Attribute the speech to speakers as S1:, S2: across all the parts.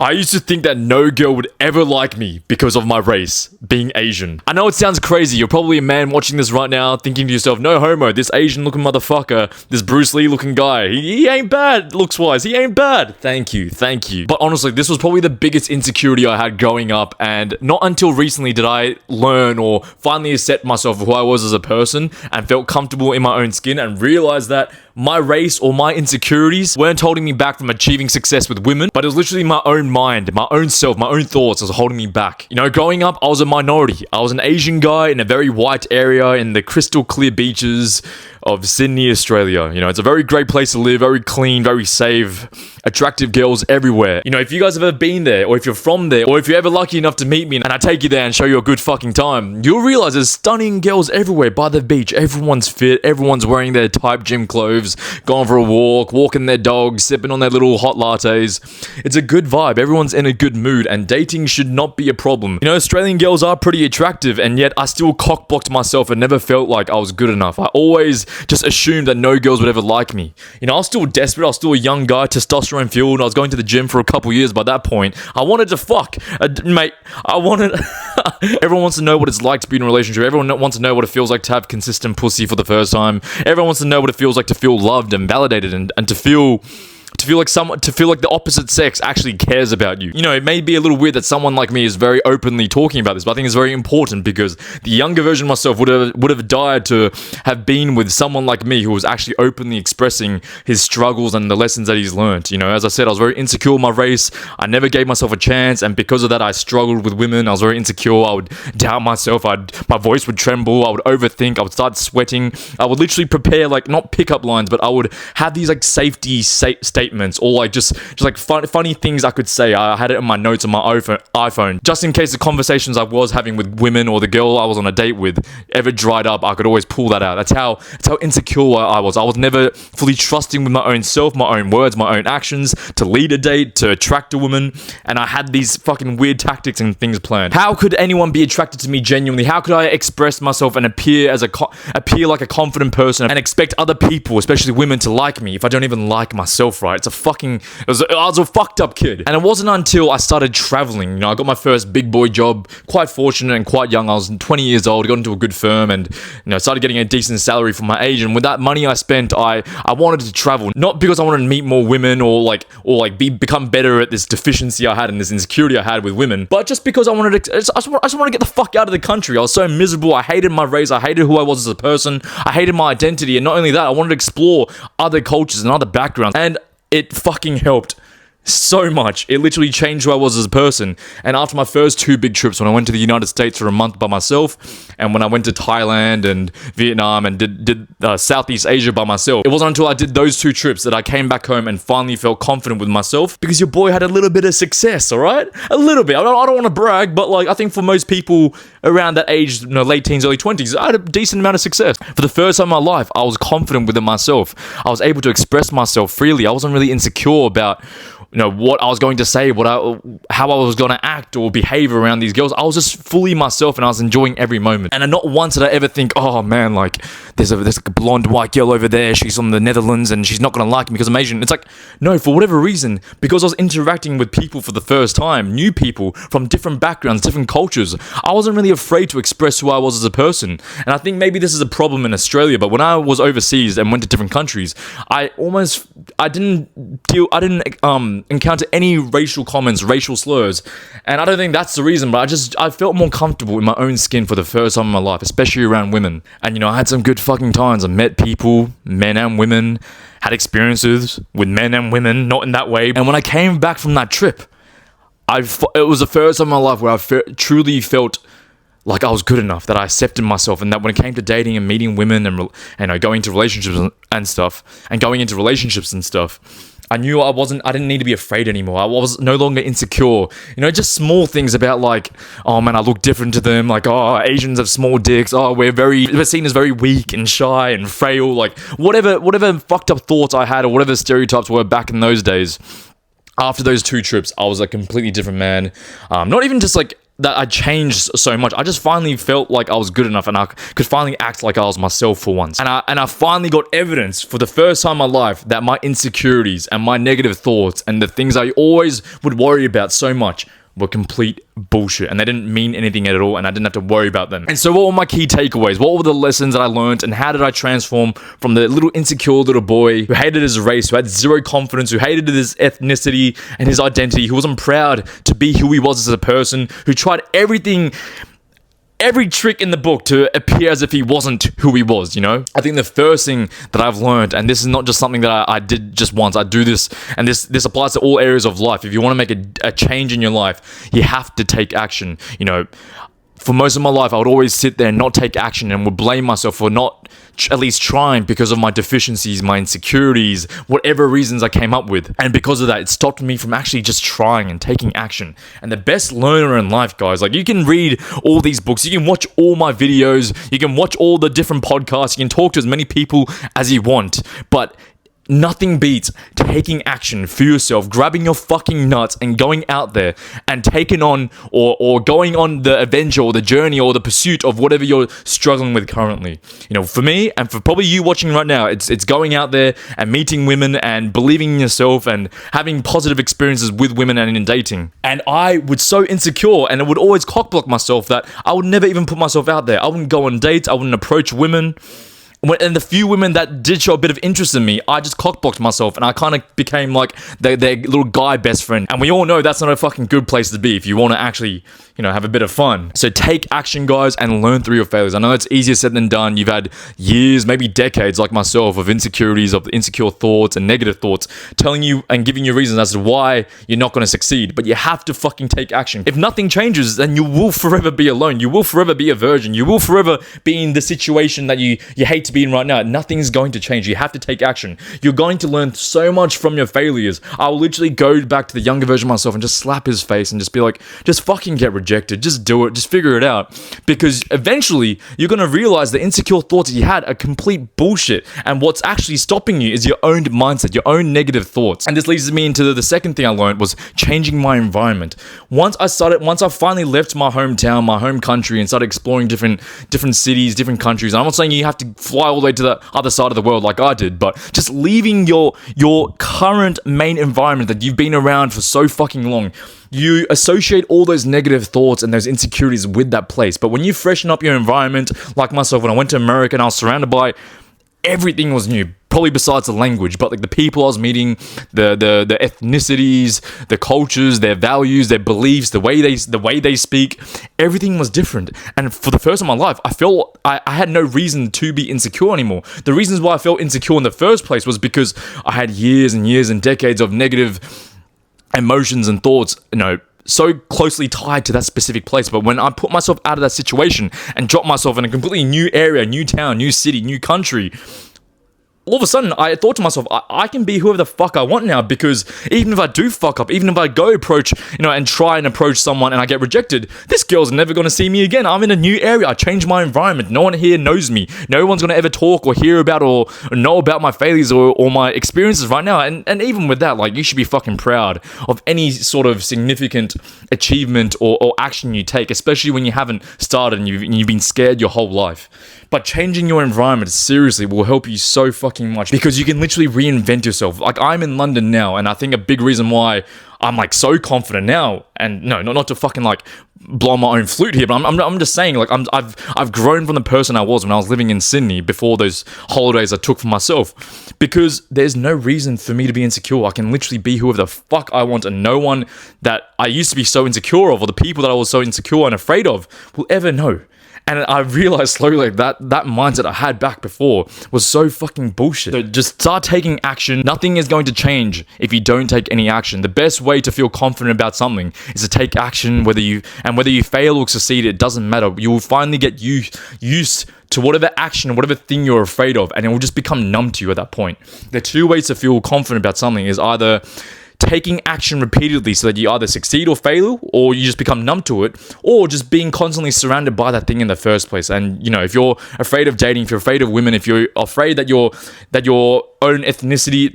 S1: I used to think that no girl would ever like me because of my race, being Asian. I know it sounds crazy. You're probably a man watching this right now thinking to yourself, no homo, this Asian looking motherfucker, this Bruce Lee looking guy, he ain't bad looks wise, he ain't bad. Thank you. But honestly, this was probably the biggest insecurity I had growing up, and not until recently did I learn or finally accept myself for who I was as a person and felt comfortable in my own skin and realized that my race or my insecurities weren't holding me back from achieving success with women, but it was literally my own mind, my own self, my own thoughts that was holding me back. You know, growing up, I was a minority. I was an Asian guy in a very white area in the crystal clear beaches of Sydney, Australia. You know, it's a very great place to live, very clean, very safe, attractive girls everywhere. You know, if you guys have ever been there, or if you're from there, or if you're ever lucky enough to meet me and I take you there and show you a good fucking time, you'll realize there's stunning girls everywhere by the beach. Everyone's fit, everyone's wearing their type gym clothes, going for a walk, walking their dogs, sipping on their little hot lattes. It's a good vibe, everyone's in a good mood, and dating should not be a problem. You know, Australian girls are pretty attractive, and yet I still cockblocked myself and never felt like I was good enough. I always just assumed that no girls would ever like me. You know, I was still desperate, I was still a young guy, testosterone fueled, I was going to the gym for a couple years by that point. I wanted to fuck. Mate, I wanted... Everyone wants to know what it's like to be in a relationship. Everyone wants to know what it feels like to have consistent pussy for the first time. Everyone wants to know what it feels like to feel loved and validated and to feel like the opposite sex actually cares about you. You know, it may be a little weird that someone like me is very openly talking about this, but I think it's very important because the younger version of myself would have died to have been with someone like me who was actually openly expressing his struggles and the lessons that he's learned. You know, as I said, I was very insecure in my race. I never gave myself a chance, and because of that, I struggled with women. I was very insecure. I would doubt myself. My voice would tremble. I would overthink. I would start sweating. I would literally prepare, like, not pickup lines, but I would have these like safety statements or like just like funny things I could say. I had it in my notes on my iPhone just in case the conversations I was having with women or the girl I was on a date with ever dried up. I could always pull that out. That's how insecure I was. I was never fully trusting with my own self, my own words, my own actions to lead a date, to attract a woman, and I had these fucking weird tactics and things planned. How could anyone be attracted to me genuinely? How could I express myself and appear like a confident person and expect other people, especially women, to like me if I don't even like myself, right? I was a fucked up kid. And it wasn't until I started traveling, you know, I got my first big boy job, quite fortunate and quite young. I was 20 years old, got into a good firm and, you know, started getting a decent salary for my age. And with that money I spent, I wanted to travel, not because I wanted to meet more women or become better at this deficiency I had and this insecurity I had with women, but just because I just wanted to get the fuck out of the country. I was so miserable. I hated my race. I hated who I was as a person. I hated my identity. And not only that, I wanted to explore other cultures and other backgrounds. And it fucking helped so much. It literally changed who I was as a person. And after my first two big trips, when I went to the United States for a month by myself, and when I went to Thailand and Vietnam and did Southeast Asia by myself, it wasn't until I did those two trips that I came back home and finally felt confident with myself, because your boy had a little bit of success, alright? A little bit. I don't want to brag, but like I think for most people around that age, you know, late teens, early 20s, I had a decent amount of success. For the first time in my life, I was confident within myself. I was able to express myself freely. I wasn't really insecure about, you know, what I was going to say, how I was going to act or behave around these girls. I was just fully myself and I was enjoying every moment. And not once did I ever think, oh man, like there's a blonde white girl over there, she's from the Netherlands and she's not going to like me because I'm Asian. It's like, no, for whatever reason, because I was interacting with people for the first time, new people from different backgrounds, different cultures, I wasn't really afraid to express who I was as a person. And I think maybe this is a problem in Australia, but when I was overseas and went to different countries, I didn't encounter any racial comments, racial slurs, and I don't think that's the reason, but I felt more comfortable in my own skin for the first time in my life, especially around women. And you know, I had some good fucking times. I met people, men and women, had experiences with men and women, not in that way. And when I came back from that trip, it was the first time in my life where I truly felt like I was good enough, that I accepted myself, and that when it came to dating and meeting women and going into relationships and stuff, I knew I didn't need to be afraid anymore. I was no longer insecure. You know, just small things about like, oh man, I look different to them. Like, oh, Asians have small dicks. Oh, we're seen as very weak and shy and frail. Like, whatever fucked up thoughts I had or whatever stereotypes were back in those days. After those two trips, I was a completely different man. Not even just like that I changed so much. I just finally felt like I was good enough and I could finally act like I was myself for once. And I finally got evidence for the first time in my life that my insecurities and my negative thoughts and the things I always would worry about so much were complete bullshit, and they didn't mean anything at all, and I didn't have to worry about them. And so what were my key takeaways? What were the lessons that I learned, and how did I transform from the little insecure little boy who hated his race, who had zero confidence, who hated his ethnicity and his identity, who wasn't proud to be who he was as a person, who tried every trick in the book to appear as if he wasn't who he was, you know? I think the first thing that I've learned, and this is not just something that I did just once, I do this, and this applies to all areas of life. If you want to make a change in your life, you have to take action. You know, for most of my life, I would always sit there and not take action and would blame myself for not at least trying because of my deficiencies, my insecurities, whatever reasons I came up with. And because of that, it stopped me from actually just trying and taking action. And the best learner in life, guys, like you can read all these books, you can watch all my videos, you can watch all the different podcasts, you can talk to as many people as you want, but nothing beats taking action for yourself, grabbing your fucking nuts and going out there and taking on or going on the adventure or the journey or the pursuit of whatever you're struggling with currently. You know, for me and for probably you watching right now, it's going out there and meeting women and believing in yourself and having positive experiences with women and in dating. And I was so insecure and it would always cockblock myself that I would never even put myself out there. I wouldn't go on dates, I wouldn't approach women. And the few women that did show a bit of interest in me, I just cockblocked myself and I kind of became like their little guy best friend. And we all know that's not a fucking good place to be if you want to actually, you know, have a bit of fun. So take action, guys, and learn through your failures. I know it's easier said than done. You've had years, maybe decades like myself, of insecurities, of insecure thoughts and negative thoughts telling you and giving you reasons as to why you're not going to succeed. But you have to fucking take action. If nothing changes, then you will forever be alone. You will forever be a virgin. You will forever be in the situation that you hate to be in right now. Nothing's going to change. You have to take action. You're going to learn so much from your failures. I'll literally go back to the younger version of myself and just slap his face and just be like, just fucking get rejected. Just do it. Just figure it out. Because eventually you're going to realize the insecure thoughts you had are complete bullshit. And what's actually stopping you is your own mindset, your own negative thoughts. And this leads me into the second thing I learned was changing my environment. Once I finally left my hometown, my home country, and started exploring different cities, different countries. And I'm not saying you have to fly all the way to the other side of the world like I did, but just leaving your current main environment that you've been around for so fucking long. You associate all those negative thoughts and those insecurities with that place. But when you freshen up your environment, like myself, when I went to America and I was surrounded by everything was new, probably besides the language, but like the people I was meeting, the ethnicities, the cultures, their values, their beliefs, the way they speak, everything was different. And for the first time in my life, I felt I had no reason to be insecure anymore. The reasons why I felt insecure in the first place was because I had years and years and decades of negative emotions and thoughts, you know, so closely tied to that specific place. But when I put myself out of that situation and dropped myself in a completely new area, new town, new city, new country, all of a sudden, I thought to myself, I can be whoever the fuck I want now, because even if I do fuck up, even if I go approach, you know, and try and approach someone and I get rejected, this girl's never going to see me again. I'm in a new area. I changed my environment. No one here knows me. No one's going to ever talk or hear about or know about my failures or my experiences right now. And even with that, like, you should be fucking proud of any sort of significant achievement or action you take, especially when you haven't started and you've been scared your whole life. But changing your environment seriously will help you so fucking much, because you can literally reinvent yourself. Like, I'm in London now, and I think a big reason why I'm like so confident now, and no, not to fucking like blow my own flute here, but I'm just saying, like, I've grown from the person I was when I was living in Sydney before those holidays I took for myself, because there's no reason for me to be insecure. I can literally be whoever the fuck I want, and no one that I used to be so insecure of, or the people that I was so insecure and afraid of, will ever know. And I realized slowly that mindset I had back before was so fucking bullshit. So just start taking action. Nothing is going to change if you don't take any action. The best way to feel confident about something is to take action. Whether you fail or succeed, it doesn't matter. You will finally get used to whatever action, whatever thing you're afraid of, and it will just become numb to you at that point. The two ways to feel confident about something is either taking action repeatedly so that you either succeed or fail, or you just become numb to it, or just being constantly surrounded by that thing in the first place. And, you know, if you're afraid of dating, if you're afraid of women, if you're afraid that your own ethnicity,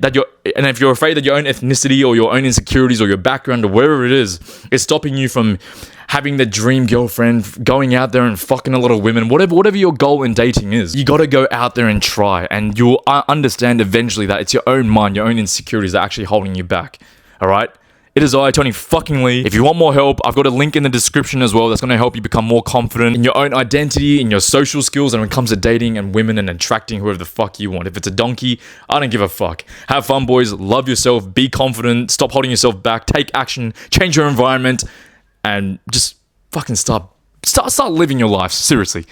S1: and if you're afraid that your own ethnicity or your own insecurities or your background or wherever it is stopping you from having the dream girlfriend, going out there and fucking a lot of women, whatever your goal in dating is, you gotta go out there and try, and you'll understand eventually that it's your own mind, your own insecurities that are actually holding you back. Alright? It is I, Tony fucking Lee. If you want more help, I've got a link in the description as well that's going to help you become more confident in your own identity, in your social skills, and when it comes to dating and women and attracting whoever the fuck you want. If it's a donkey, I don't give a fuck. Have fun, boys. Love yourself. Be confident. Stop holding yourself back. Take action. Change your environment. And just fucking start living your life. Seriously.